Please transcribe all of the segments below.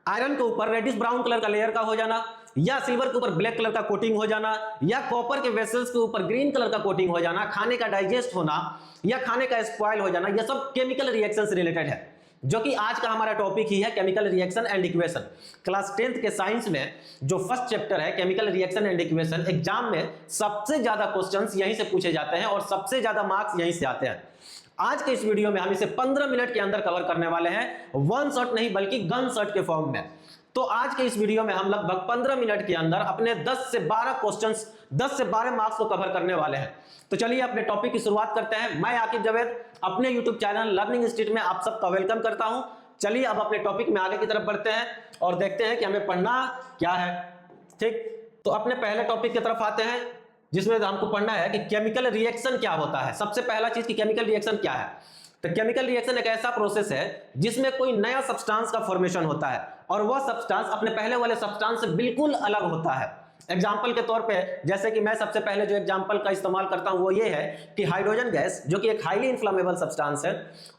Iron के ऊपर reddish brown colour का लेयर का हो जाना, या सिल्वर के ऊपर ब्लैक कलर का कोटिंग हो जाना, या कॉपर के वेसल्स के ऊपर ग्रीन कलर का कोटिंग हो जाना, खाने का डाइजेस्ट होना या खाने का स्पॉइल हो जाना, यह सब केमिकल रिएक्शन से रिलेटेड है, जो कि आज का हमारा टॉपिक ही है chemical reaction and equation. Class 10th के साइंस में जो फर्स्ट चैप्टर है chemical reaction and equation, exam में सबसे ज्यादा क्वेश्चंस यहीं से पूछे जाते हैं और सबसे ज्यादा मार्क्स यहीं से आते हैं। आज के इस वीडियो में हम इसे 15 मिनट के अंदर कवर करने वाले हैं, वन शॉट नहीं बल्कि गन शॉट के फॉर्म में। तो आज के इस वीडियो में हम लगभग 15 मिनट के अंदर अपने 10 से 12 क्वेश्चंस, 10 से 12 मार्क्स को कवर करने वाले हैं। तो चलिए अपने टॉपिक की शुरुआत करते हैं। मैं आकिब जावेद अपने यूट्यूब चैनल लर्निंग इंस्टीट्यूट में आप सबका वेलकम करता हूं। चलिए अब अपने टॉपिक में आगे की तरफ बढ़ते हैं और देखते हैं कि हमें पढ़ना क्या है। ठीक, तो अपने पहले टॉपिक की तरफ आते हैं जिसमें हमको पढ़ना है कि केमिकल रिएक्शन क्या होता है। सबसे पहला चीज कि केमिकल रिएक्शन क्या है। तो केमिकल रिएक्शन एक ऐसा प्रोसेस है जिसमें कोई नया सब्सटेंस का फॉर्मेशन होता है और वह सब्सटेंस अपने पहले वाले सब्सटेंस से बिल्कुल अलग होता है। एग्जाम्पल के तौर पे जैसे कि मैं सबसे पहले जो एग्जाम्पल का इस्तेमाल करता हूं वो ये है कि हाइड्रोजन गैस, जो कि एक हाईली इन्फ्लामेबल सब्सटेंस है,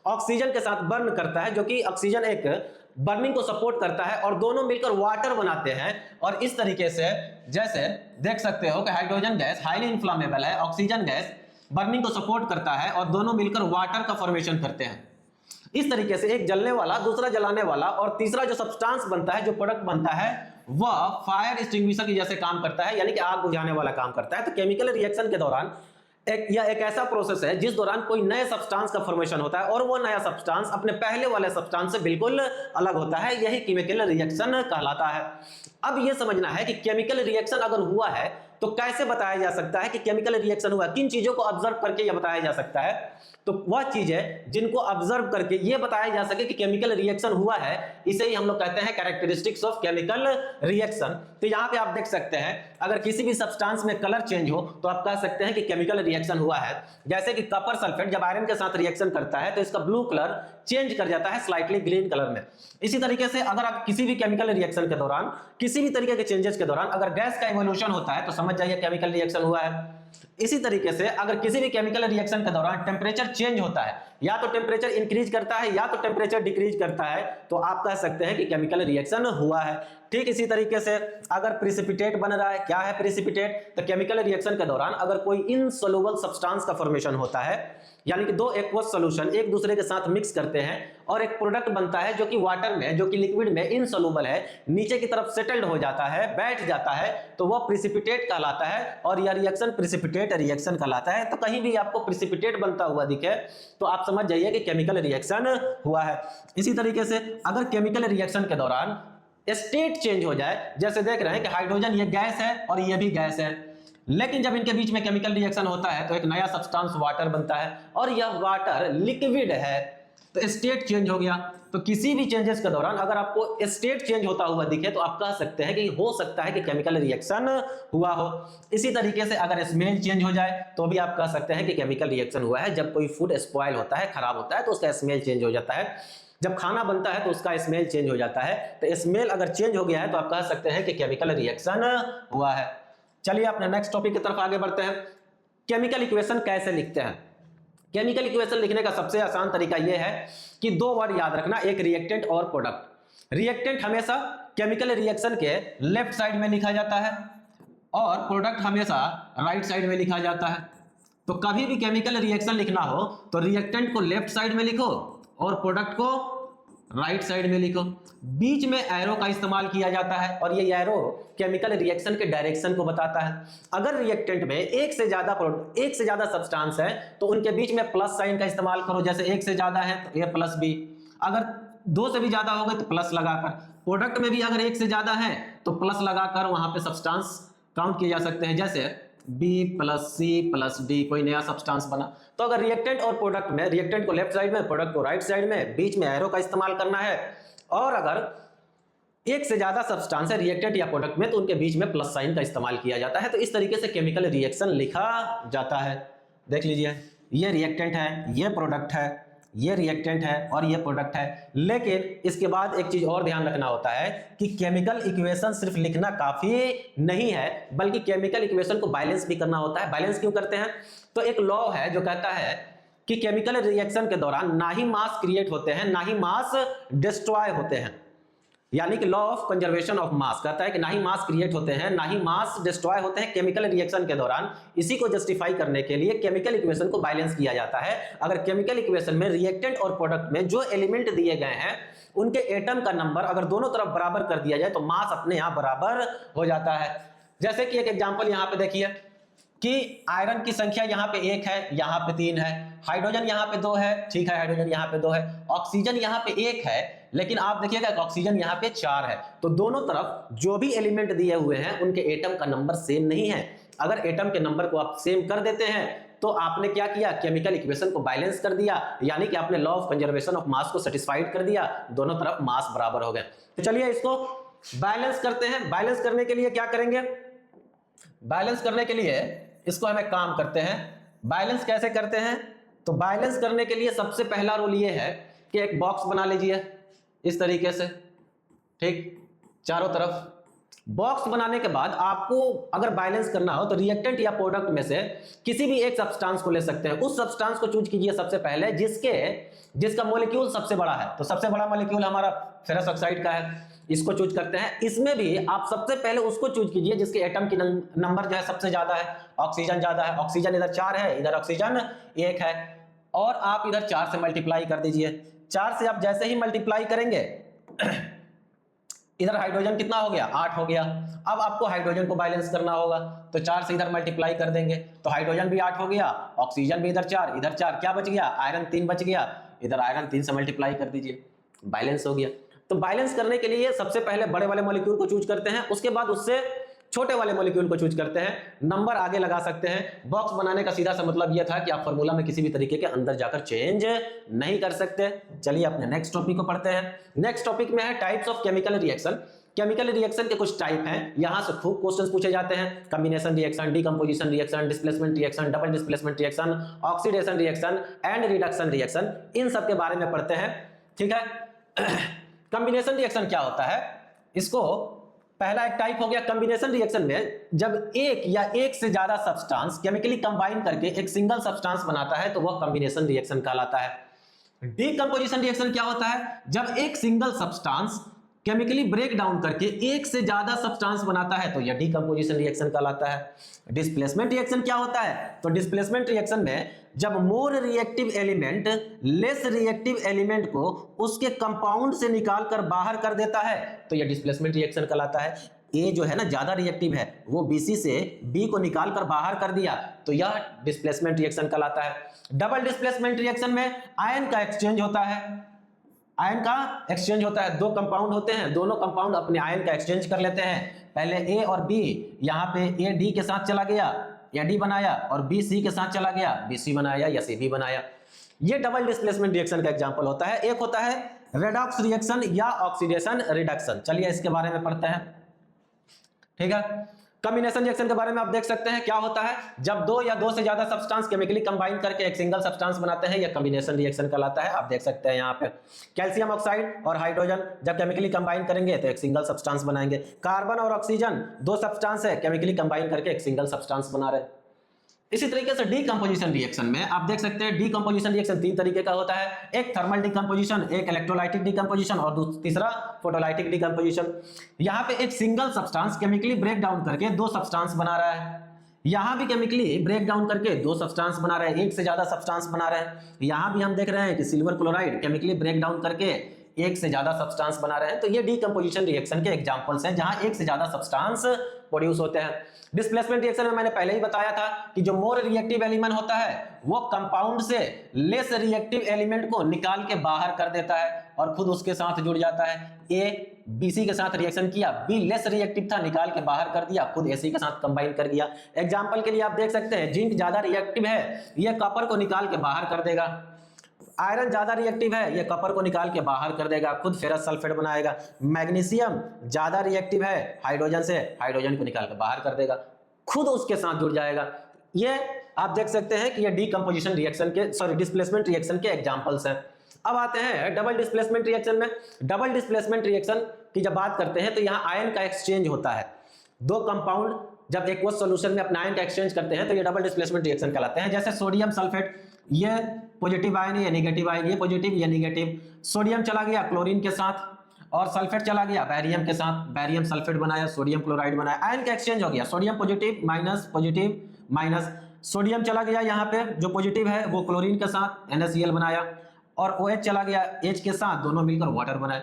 ऑक्सीजन के साथ बर्न करता है, जो कि ऑक्सीजन एक बर्निंग को सपोर्ट करता है और दोनों मिलकर वाटर बनाते हैं। और इस तरीके से जैसे देख सकते हो कि हाइड्रोजन गैस हाईली इन्फ्लामेबल है, ऑक्सीजन गैस बर्निंग को सपोर्ट करता है और दोनों मिलकर वाटर का फॉर्मेशन करते हैं। इस तरीके से एक जलने वाला, दूसरा जलाने वाला और तीसरा जो सब्सटेंस बनता है, जो प्रोडक्ट बनता है, वह फायर एक्सटिंग्विशर की जैसे काम करता है, यानी कि आग बुझाने वाला काम करता है। तो केमिकल रिएक्शन के दौरान एक ऐसा प्रोसेस है जिस दौरान कोई नए सब्सटेंस का फॉर्मेशन होता है और वो नया सब्सटेंस अपने पहले वाले सब्सटेंस से बिल्कुल अलग होता है। यही केमिकल रिएक्शन कहलाता है। अब ये समझना है कि केमिकल रिएक्शन अगर हुआ है तो कैसे बताया जा सकता है कि केमिकल रिएक्शन हुआ, किन चीजों को ऑब्जर्व करके यह बताया जा सकता है। तो वह चीज है जिनको ऑब्जर्व करके यह बताया जा सके कि केमिकल रिएक्शन हुआ है, इसे ही हम लोग कहते हैं कैरेक्टरिस्टिक्स ऑफ केमिकल रिएक्शन। तो यहां पे आप देख सकते हैं अगर किसी भी सब्सटेंस में कलर चेंज हो तो आप कह सकते हैं कि केमिकल रिएक्शन हुआ है। जैसे कि कॉपर सल्फेट जब आयरन के साथ रिएक्शन करता है तो इसका ब्लू कलर चेंज कर जाता है स्लाइटली ग्रीन कलर में। इसी तरीके से अगर आप किसी भी केमिकल रिएक्शन के दौरान, किसी भी तरीके के चेंजेस के दौरान अगर गैस का इवोल्यूशन होता है तो समझ जाइए केमिकल रिएक्शन हुआ है। इसी तरीके से अगर किसी भी केमिकल रिएक्शन के दौरान टेम्परेचर चेंज होता है, या तो टेम्परेचर इंक्रीज करता है या तो टेम्परेचर डिक्रीज करता है, तो आप कह सकते हैं कि केमिकल रिएक्शन हुआ है। ठीक इसी तरीके से अगर प्रिसिपिटेट बन रहा है, क्या है प्रिसिपिटेट, तो केमिकल रिएक्शन के दौरान अगर कोई इनसोल्युबल सब्सटेंस का फॉर्मेशन होता है, यानी कि दो एक्वस सॉल्यूशन एक दूसरे के साथ मिक्स करते हैं और एक प्रोडक्ट बनता है जो कि वाटर में, जो कि लिक्विड में इनसोल्युबल है, नीचे की तरफ सेटल्ड हो जाता है, बैठ जाता है, तो वह प्रिसिपिटेट कहलाता है और यह रिएक्शन प्रिसिपिटेट रिएक्शन कहलाता है। तो कहीं भी आपको प्रिसिपिटेट बनता हुआ दिखे तो आप समझ जाइए कि केमिकल रिएक्शन हुआ है। इसी तरीके से अगर केमिकल रिएक्शन के दौरान स्टेट चेंज हो जाए, जैसे देख रहे हैं कि हाइड्रोजन ये गैस है और ये भी गैस है, लेकिन जब इनके बीच में केमिकल रिएक्शन होता है तो एक नया सब्सटेंस वाटर बनता है और यह वाटर लिक्विड है, तो स्टेट चेंज हो गया। तो किसी भी चेंजेस के दौरान अगर आपको स्टेट चेंज होता हुआ दिखे तो आप कह सकते हैं कि हो सकता है कि केमिकल रिएक्शन हुआ हो। इसी तरीके से अगर स्मेल चेंज हो जाए तो भी आप कह सकते हैं कि केमिकल रिएक्शन हुआ है। जब कोई फूड स्पॉइल होता है, खराब होता है, तो उसका स्मेल चेंज हो जाता है। जब खाना बनता है तो उसका स्मेल चेंज हो जाता है। तो स्मेल अगर चेंज हो गया है तो आप कह सकते हैं कि केमिकल रिएक्शन हुआ है। चलिए अपने नेक्स्ट टॉपिक की तरफ आगे बढ़ते हैं। केमिकल इक्वेशन कैसे लिखते हैं। केमिकल इक्वेशन लिखने का सबसे आसान तरीका यह है कि दो वर्ड याद रखना, एक रिएक्टेंट और प्रोडक्ट। रिएक्टेंट हमेशा केमिकल रिएक्शन के लेफ्ट साइड में लिखा जाता है और प्रोडक्ट हमेशा राइट साइड में लिखा जाता है। तो कभी भी केमिकल रिएक्शन लिखना हो तो रिएक्टेंट को लेफ्ट साइड में लिखो और प्रोडक्ट को राइट साइड में लिखो। बीच में एरो का इस्तेमाल किया जाता है और ये एरो केमिकल रिएक्शन के डायरेक्शन को बताता है। अगर रिएक्टेंट में एक से ज्यादा सब्सटेंस है तो उनके बीच में प्लस साइन का इस्तेमाल करो। जैसे एक से ज्यादा है तो ए प्लस बी, अगर दो से भी ज्यादा हो गए तो प्लस लगाकर, प्रोडक्ट में भी अगर एक से ज्यादा है तो प्लस लगाकर वहां पे सब्सटेंस काउंट किए जा सकते हैं। जैसे B plus C plus D, कोई नया सब्सटेंस बना। तो अगर रिएक्टेंट और प्रोडक्ट में रिएक्टेंट को लेफ्ट साइड में, प्रोडक्ट को राइट साइड में, बीच में एरो का इस्तेमाल करना है। और अगर एक से ज्यादा सब्सटेंस है रिएक्टेंट या प्रोडक्ट में तो उनके बीच में प्लस साइन का इस्तेमाल किया जाता है। तो इस तरीके से केमिकल रिएक्शन लिखा जाता है। देख लीजिए, ये रिएक्टेंट है, ये प्रोडक्ट है, ये रिएक्टेंट है और ये प्रोडक्ट है। लेकिन इसके बाद एक चीज और ध्यान रखना होता है कि केमिकल इक्वेशन सिर्फ लिखना काफी नहीं है, बल्कि केमिकल इक्वेशन को बैलेंस भी करना होता है। बैलेंस क्यों करते हैं? तो एक लॉ है जो कहता है कि केमिकल रिएक्शन के दौरान ना ही मास क्रिएट होते हैं, ना ही मास डिस्ट्रॉय होते हैं। यानी कि law of conservation of mass कहता है कि ना ही मास क्रिएट होते हैं ना ही मास डिस्ट्रॉय होते हैं केमिकल रिएक्शन के दौरान। इसी को जस्टिफाई करने के लिए केमिकल इक्वेशन को बैलेंस किया जाता है। अगर केमिकल इक्वेशन में रिएक्टेंट और प्रोडक्ट में जो एलिमेंट दिए गए हैं उनके एटम का नंबर अगर दोनों तरफ बराबर कर दिया जाए तो मास अपने आप बराबर हो जाता है। जैसे कि एक एग्जांपल यहां पे देखिए कि आयरन की संख्या यहाँ पे 1 है, यहाँ पे 3 है, हाइड्रोजन यहाँ पे 2 है, ठीक है, हाइड्रोजन यहाँ पे 2 है, ऑक्सीजन यहाँ पे 1 है, लेकिन आप देखिएगा ऑक्सीजन यहाँ पे 4 है। तो दोनों तरफ जो भी एलिमेंट दिए हुए हैं उनके एटम का नंबर सेम नहीं है। अगर एटम के नंबर को आप सेम कर देते हैं तो आपने क्या किया, केमिकल इक्वेशन को बैलेंस कर दिया, यानी कि आपने law of conservation of mass को सेटिस्फाइड कर दिया, दोनों तरफ मास बराबर हो गए। तो चलिए इसको बैलेंस करते हैं। बैलेंस करने के लिए क्या करेंगे, बैलेंस करने के लिए इसको हमें काम करते हैं। बैलेंस कैसे करते हैं, तो बैलेंस करने के लिए सबसे पहला रूल ये है कि एक बॉक्स बना लीजिए इस तरीके से, ठीक, चारों तरफ। बॉक्स बनाने के बाद आपको अगर बैलेंस करना हो तो रिएक्टेंट या प्रोडक्ट में से किसी भी एक सब्सटेंस को ले सकते हैं। उस सब्सटेंस को चूज कीजिए सबसे पहले जिसका मॉलिक्यूल सबसे बड़ा है। तो सबसे बड़ा मॉलिक्यूल हमारा फेरस ऑक्साइड का है, इसको चूज करते हैं। इसमें भी आप सबसे पहले उसको चूज कीजिए जिसके एटम की नंबर जो है सबसे ज्यादा है। ऑक्सीजन ज्यादा है, ऑक्सीजन इधर 4 है, इधर ऑक्सीजन 1 है, और आप इधर 4 से मल्टीप्लाई कर दीजिए। 4 से आप जैसे ही मल्टीप्लाई करेंगे इधर हाइड्रोजन कितना हो गया, 8 हो गया। अब आपको हाइड्रोजन को बैलेंस करना होगा तो 4 से इधर मल्टीप्लाई कर देंगे तो हाइड्रोजन भी 8 हो गया, ऑक्सीजन भी इधर 4, इधर 4, क्या बच गया, आयरन 3 बच गया, इधर आयरन 3 से मल्टीप्लाई कर दीजिए, बैलेंस हो गया। तो बैलेंस करने के लिए सबसे पहले बड़े वाले मॉलिक्यूल को चूज करते हैं, उसके बाद उससे छोटे वाले मॉलिक्यूल को चूज करते हैं, नंबर आगे लगा सकते हैं। बॉक्स बनाने का सीधा सा मतलब यह था कि आप फार्मूला में किसी भी तरीके के अंदर जाकर चेंज नहीं कर सकते। चलिए अपने नेक्स्ट टॉपिक को पढ़ते हैं। नेक्स्ट टॉपिक में है types of chemical reaction. Chemical reaction के कुछ टाइप हैं, यहां से खूब क्वेश्चंस पूछे जाते हैं। Combination reaction, decomposition reaction, displacement reaction, double displacement reaction, oxidation reaction and reduction reaction, इन सब के बारे में पढ़ते हैं, ठीक है। कॉम्बिनेशन रिएक्शन क्या होता है, इसको पहला एक टाइप हो गया। कॉम्बिनेशन रिएक्शन में जब एक या एक से ज्यादा सब्सटेंस केमिकली कंबाइन करके एक सिंगल सब्सटेंस बनाता है तो वह कॉम्बिनेशन रिएक्शन कहलाता है। डीकंपोजिशन रिएक्शन क्या होता है, जब एक single substance chemically break down करके एक से ज्यादा सब्सटेंस बनाता है तो यह डीकंपोजिशन रिएक्शन कहलाता है। डिस्प्लेसमेंट रिएक्शन क्या होता है, तो डिस्प्लेसमेंट रिएक्शन में जब more reactive element less reactive element को उसके कंपाउंड से निकालकर बाहर कर देता है तो यह डिस्प्लेसमेंट रिएक्शन कहलाता है। ए जो है ना ज्यादा रिएक्टिव है, वो बीसी से बी को निकालकर बाहर कर दिया तो यह डिस्प्लेसमेंट रिएक्शन कहलाता है। डबल डिस्प्लेसमेंट रिएक्शन में आयन का एक्सचेंज होता है, आयन का एक्सचेंज होता है। दो कंपाउंड होते हैं, दोनों कंपाउंड अपने आयन का एक्सचेंज कर लेते हैं। पहले ए और बी, यहाँ पे ए डी के साथ चला गया या डी बनाया, और बी सी के साथ चला गया, बी सी बनाया या सी बी बनाया। ये डबल डिस्प्लेसमेंट रिएक्शन का एग्जांपल होता है। एक होता है रेडॉक्स रिएक्शन या ऑक्सीडेशन रिडक्शन। चलिए इसके बारे में पढ़ते हैं, ठीक है। कॉम्बिनेशन रिएक्शन के बारे में आप देख सकते हैं क्या होता है, जब दो या दो से ज्यादा सब्सटेंस केमिकली कंबाइन करके एक सिंगल सब्सटेंस बनाते हैं, यह कॉम्बिनेशन रिएक्शन कहलाता है। आप देख सकते हैं यहाँ पे कैल्शियम ऑक्साइड और हाइड्रोजन जब केमिकली कंबाइन करेंगे तो एक सिंगल सब्सटेंस बनाएंगे। कार्बन और ऑक्सीजन दो सब्सटेंस है, केमिकली कंबाइन करके एक सिंगल सब्सटेंस बना रहे। इसी तरीके से डीकंपोजिशन रिएक्शन में आप देख सकते हैं डीकंपोजिशन रिएक्शन 3 तरीके का होता है, एक थर्मल डीकंपोजिशन, एक इलेक्ट्रोलाइटिक डीकंपोजिशन और तीसरा फोटोलाइटिक डीकंपोजिशन। यहाँ पे एक single substance chemically break down करके दो सब्सटेंस बना रहा है, यहाँ भी केमिकली ब्रेक डाउन करके दो सब्सटेंस बना रहे हैं, एक से ज्यादा सब्सटेंस बना रहे हैं। यहाँ भी हम देख रहे हैं कि silver chloride chemically break down करके एक से ज्यादा सब्सटेंस बना रहे हैं। तो ये डीकंपोजिशन रिएक्शन के एग्जांपल्स हैं जहां एक से ज्यादा सब्सटेंस प्रोड्यूस होते हैं। डिस्प्लेसमेंट रिएक्शन में मैंने पहले ही बताया था कि जो मोर रिएक्टिव एलिमेंट होता है वो कंपाउंड से लेस रिएक्टिव एलिमेंट को निकाल के बाहर कर देता है और खुद उसके साथ जुड़ जाता है। ए बीसी के साथ रिएक्शन किया, बी लेस रिएक्टिव था, निकाल के बाहर कर दिया, खुद एसी के साथ कंबाइन कर दिया। एग्जांपल के लिए आप देख सकते हैं जिंक ज्यादा रिएक्टिव है, ये कॉपर को निकाल के बाहर कर देगा। आयरन ज्यादा रिएक्टिव है, ये कॉपर को निकाल के बाहर कर देगा, खुद फेरस सल्फेट बनाएगा। मैग्नीशियम ज्यादा रिएक्टिव है, हाइड्रोजन से हाइड्रोजन को निकाल के बाहर कर देगा, खुद उसके साथ जुड़ जाएगा। ये आप देख सकते हैं कि ये डीकंपोजिशन रिएक्शन के डिस्प्लेसमेंट रिएक्शन के एग्जांपल्स हैं। अब आते हैं डबल डिस्प्लेसमेंट रिएक्शन में। डबल डिस्प्लेसमेंट रिएक्शन की जब बात करते हैं तो यहाँ आयन का एक्सचेंज होता है। दो कंपाउंड जब एक्वस सॉल्यूशन में अपना आयन का एक्सचेंज करते हैं तो ये डबल डिस्प्लेसमेंट रिएक्शन कहलाते हैं। जैसे सोडियम सल्फेट, ये पॉजिटिव आयन है, ये नेगेटिव आयन, ये पॉजिटिव, ये नेगेटिव। सोडियम चला गया क्लोरीन के साथ और सल्फेट चला गया बैरियम के साथ, बैरियम सल्फेट बनाया, सोडियम क्लोराइड बनाया, आयन का एक्सचेंज हो गया, सोडियम पॉजिटिव माइनस, सोडियम चला गया यहाँ पे जो पॉजिटिव है वो क्लोरीन के साथ NaCl बनाया, और OH चला गया H के साथ, दोनों मिलकर वाटर बनाए।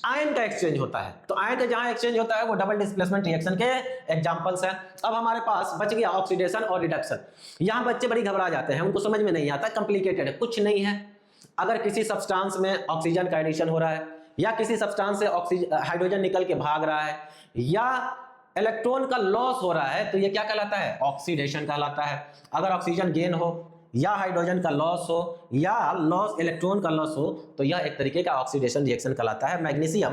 आयन का एक्सचेंज होता है, तो आयन का जहां एक्सचेंज होता है वो डबल डिस्प्लेसमेंट रिएक्शन के एग्जांपल्स हैं। अब हमारे पास बच गया ऑक्सीडेशन और रिडक्शन। यहां बच्चे बड़ी घबरा जाते हैं, उनको समझ में नहीं आता, कॉम्प्लिकेटेड है, कुछ नहीं है। अगर किसी सब्सटेंस में ऑक्सीजन का एडिशन हो रहा है, या किसी सब्सटेंस से हाइड्रोजन निकल के भाग रहा है, या इलेक्ट्रॉन का लॉस हो रहा है, तो ये क्या कहलाता है? ऑक्सीडेशन कहलाता है। अगर ऑक्सीजन गेन हो, या हाइड्रोजन का लॉस हो, या लॉस इलेक्ट्रॉन का लॉस हो, तो यह एक तरीके का ऑक्सीडेशन रिएक्शन कहलाता है। मैग्नीशियम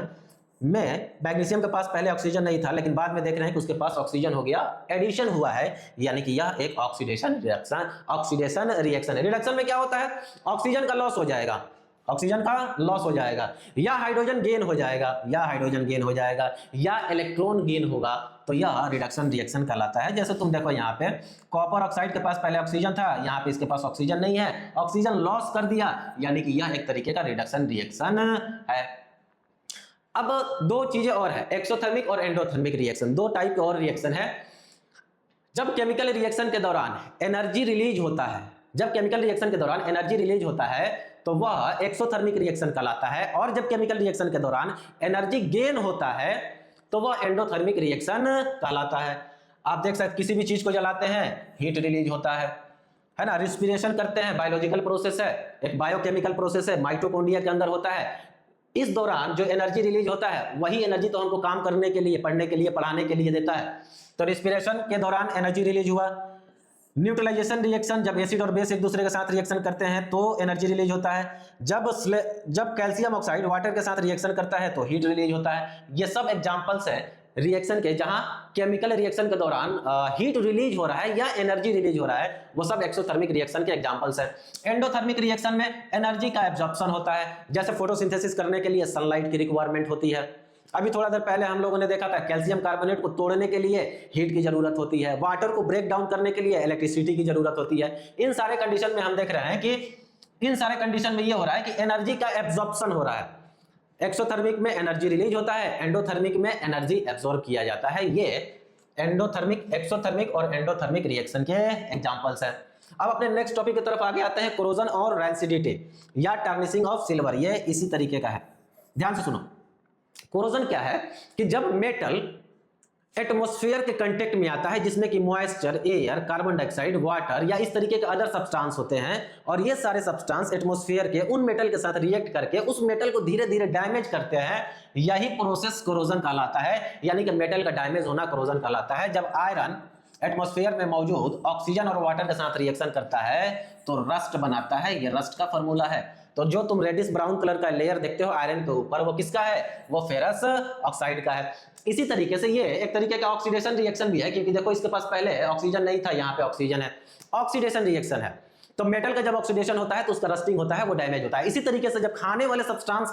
के पास पहले ऑक्सीजन नहीं था, लेकिन बाद में देख रहे हैं कि उसके पास ऑक्सीजन हो गया, एडिशन हुआ है, यानी कि यह एक ऑक्सीडेशन रिएक्शन है। रिडक्शन में क्या होता है? ऑक्सीजन का लॉस हो जाएगा, या हाइड्रोजन गेन हो जाएगा, या इलेक्ट्रॉन गेन होगा, तो यह रिडक्शन रिएक्शन कहलाता है। जैसे तुम देखो यहाँ पे कॉपर ऑक्साइड के पास पहले ऑक्सीजन था, यहाँ पे इसके पास ऑक्सीजन नहीं है, ऑक्सीजन लॉस कर दिया, यानी कि यह एक तरीके का रिडक्शन रिएक्शन है। अब दो चीजें और है, एक्सोथर्मिक और एंडोथर्मिक रिएक्शन, दो टाइप के और रिएक्शन है। जब केमिकल रिएक्शन के दौरान एनर्जी रिलीज होता है, तो वह एक्सोथर्मिक रिएक्शन कहलाता है, और जब केमिकल रिएक्शन के दौरान एनर्जी गेन होता है, तो वह एंडोथर्मिक रिएक्शन कहलाता है। आप देख सकते, किसी भी चीज को जलाते हैं, हीट रिलीज होता है ना। रिस्पिरेशन करते हैं, बायोलॉजिकल प्रोसेस है, एक बायोकेमिकल प्रोसेस है, माइटोकॉन्ड्रिया के अंदर होता है। इस दौरान जो एनर्जी रिलीज होता है, वही एनर्जी तो हमको काम करने के लिए, पढ़ने के लिए, पढ़ाने के लिए देता है। तो रिस्पिरेशन के दौरान एनर्जी रिलीज हुआ। न्यूट्रलाइजेशन रिएक्शन, जब एसिड और बेस एक दूसरे के साथ रिएक्शन करते हैं तो एनर्जी रिलीज होता है। जब कैल्शियम ऑक्साइड वाटर के साथ रिएक्शन करता है तो हीट रिलीज होता है। ये सब एग्जांपल्स है रिएक्शन के, जहां केमिकल रिएक्शन के दौरान हीट रिलीज हो रहा है या एनर्जी रिलीज हो रहा है, वो सब एक्सोथर्मिक रिएक्शन के एग्जांपल्स हैं। एंडोथर्मिक रिएक्शन में एनर्जी का एब्जॉर्प्शन होता है, जैसे फोटोसिंथेसिस करने के लिए सनलाइट की रिक्वायरमेंट होती है। अभी थोड़ा देर पहले हम लोगों ने देखा था, कैल्शियम कार्बोनेट को तोड़ने के लिए हीट की जरूरत होती है, वाटर को ब्रेक डाउन करने के लिए इलेक्ट्रिसिटी की जरूरत होती है। इन सारे कंडीशन में हम देख रहे हैं कि इन सारे कंडीशन में ये हो रहा है कि एनर्जी का एब्जॉर्प्शन हो रहा है। एक्सोथर्मिक में एनर्जी रिलीज होता है, एंडोथर्मिक में एनर्जी एब्जॉर्ब किया जाता है। ये एक्सोथर्मिक और एंडोथर्मिक रिएक्शन के एग्जांपल्स हैं। अब अपने नेक्स्ट टॉपिक की तरफ आगे आते हैं, कोरोजन और रैंसिडिटी या टार्निशिंग ऑफ सिल्वर। ये इसी तरीके का है, ध्यान से सुनो। कोरोजन क्या है कि जब मेटल एटमॉस्फेयर के कांटेक्ट में आता है, जिसमें कि moisture, air, carbon dioxide, water या इस तरीके के अदर सब्सटेंस होते हैं, और ये सारे सब्सटेंस एटमॉस्फेयर के उन मेटल के साथ रिएक्ट करके उस मेटल को धीरे धीरे डैमेज करते हैं, यही प्रोसेस कोरोजन कहलाता है। यानी कि मेटल का डैमेज होना कोरोजन कहलाता है। जब आयरन एटमॉस्फेयर में मौजूद ऑक्सीजन और वाटर के साथ रिएक्शन करता है तो रस्ट बनाता है, ये रस्ट का फॉर्मूला है। तो जो तुम रेडिश ब्राउन कलर का लेयर देखते हो आयरन के ऊपर, वो किसका है? वो फेरस ऑक्साइड का है। इसी तरीके से ये एक तरीके का ऑक्सीडेशन रिएक्शन भी है, क्योंकि देखो इसके पास पहले ऑक्सीजन नहीं था, यहाँ पे ऑक्सीजन है, ऑक्सीडेशन रिएक्शन है। तो मेटल का जब ऑक्सीडेशन होता है तो उसका रस्टिंग होता है, वो डैमेज होता है। इसी तरीके से जब खाने वाले सब्सटेंस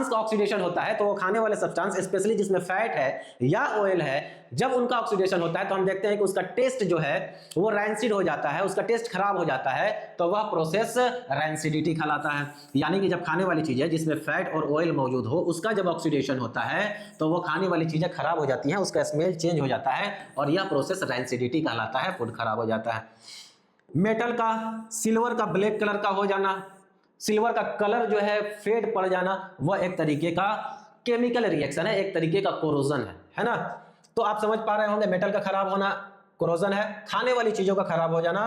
का ऑक्सीडेशन होता है, तो वो खाने वाले सब्सटेंस स्पेशली जिसमें फैट है या ऑयल है, जब उनका ऑक्सीडेशन होता है तो हम देखते हैं कि उसका टेस्ट जो है वो रैंसिड हो जाता है, उसका टेस्ट खराब हो जाता है, तो वह प्रोसेस रैंसिडिटी कहलाता है। यानी कि जब खाने वाली चीजें जिसमें फैट और ऑयल मौजूद हो, उसका जब ऑक्सीडेशन होता है तो वो खाने वाली चीजें खराब हो जाती हैं, उसका स्मेल चेंज हो जाता है, और यह प्रोसेस रैंसिडिटी कहलाता है, फूड खराब हो जाता है। मेटल का सिल्वर का ब्लैक कलर का हो जाना, सिल्वर का कलर जो है फेड पड़ जाना, वह एक तरीके का केमिकल रिएक्शन है, एक तरीके का कोरोजन है ना। तो आप समझ पा रहे होंगे, मेटल का खराब होना कोरोजन है, खाने वाली चीजों का खराब हो जाना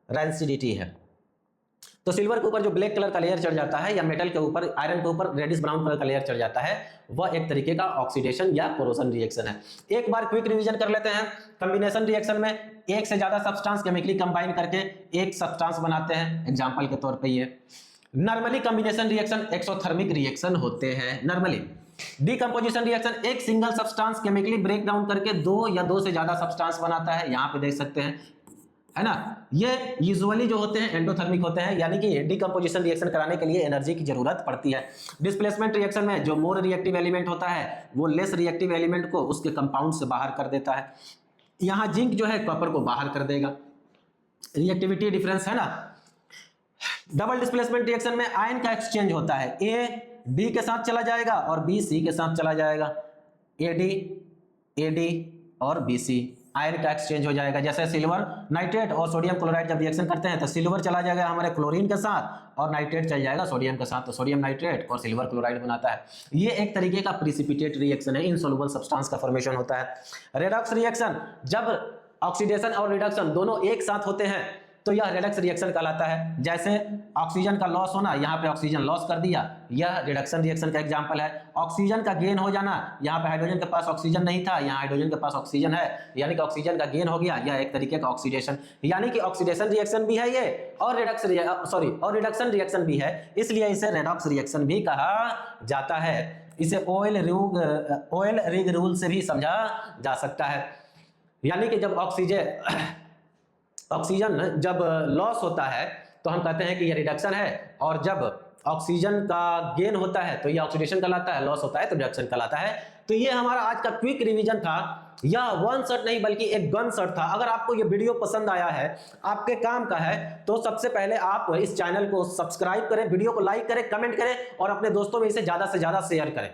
रैंसिडिटी है। तो सिल्वर के ऊपर जो ब्लैक कलर का लेयर चढ़ जाता है, या मेटल के ऊपर, आयरन के ऊपर रेडिश ब्राउन कलर का लेयर चढ़ जाता है, वह एक तरीके का ऑक्सीडेशन या कोरोजन रिएक्शन है। एक बार क्विक रिवीजन कर लेते हैं। कॉम्बिनेशन रिएक्शन में एक से ज्यादा सब्सटेंस केमिकली कंबाइन करके एक सब्सटेंस बनाते हैं, एग्जांपल के तौर पे ये। Normally combination reaction exothermic reaction होते हैं। नॉर्मली डिकम्पोजिशन रिएक्शन, एक single substance chemically break down करके दो या दो से ज्यादा सब्सटेंस बनाता है, यहाँ पे देख सकते हैं, है ना। ये यूजुअली जो होते हैं एंडोथर्मिक होते हैं, यानी कि डिकम्पोजिशन रिएक्शन कराने के लिए एनर्जी की जरूरत पड़ती है। डिस्प्लेसमेंट रिएक्शन में जो मोर रिएक्टिव एलिमेंट होता है, वो लेस रिएक्टिव एलिमेंट को उसके कंपाउंड से बाहर कर देता है। यहाँ जिंक जो है कॉपर को बाहर कर देगा, रिएक्टिविटी डिफरेंस है ना। डबल डिस्प्लेसमेंट रिएक्शन में आयन का एक्सचेंज होता है, डी के साथ चला जाएगा और बी सी के साथ चला जाएगा, एडी और बीसी आयन का एक्सचेंज हो जाएगा। जैसे सिल्वर नाइट्रेट और सोडियम क्लोराइड जब रिएक्शन करते हैं तो सिल्वर चला जाएगा हमारे क्लोरीन के साथ और नाइट्रेट चल जाएगा सोडियम के साथ, तो सोडियम नाइट्रेट और सिल्वर क्लोराइड बनाता है। ये एक तरीके का प्रिसिपिटेट रिएक्शन है, इनसॉल्युबल सब्सटेंस का फॉर्मेशन होता है। रेडॉक्स रिएक्शन, जब ऑक्सीडेशन और रिडक्शन दोनों एक साथ होते हैं तो यह रेडक्स रिएक्शन कहलाता है। जैसे ऑक्सीजन का लॉस होना, यहाँ पे ऑक्सीजन लॉस कर दिया, यह रिडक्शन रिएक्शन का एग्जांपल है। ऑक्सीजन का गेन हो जाना, यहाँ पे हाइड्रोजन के पास ऑक्सीजन नहीं था, यहाँ हाइड्रोजन के पास ऑक्सीजन है, यानी कि ऑक्सीजन का गेन हो गया, यह एक तरीके का ऑक्सीडेशन, यानी कि ऑक्सीडेशन रिएक्शन भी है ये और रिडक्शन रिएक्शन भी है, इसलिए इसे रेडॉक्स रिएक्शन भी कहा जाता है। इसे ऑयल रिग रूल से भी समझा जा सकता है, यानी कि जब ऑक्सीजन जब लॉस होता है तो हम कहते हैं कि यह रिडक्शन है, और जब ऑक्सीजन का गेन होता है तो यह ऑक्सीडेशन कहलाता है, लॉस होता है तो रिडक्शन कहलाता है। तो ये हमारा आज का क्विक रिवीजन था। यह वन शॉट नहीं बल्कि एक गन शॉट था। अगर आपको ये वीडियो पसंद आया है, आपके काम का है, तो सबसे पहले आप इस चैनल को सब्सक्राइब करें, वीडियो को लाइक करें, कमेंट करें और अपने दोस्तों में इसे ज्यादा से ज्यादा शेयर करें।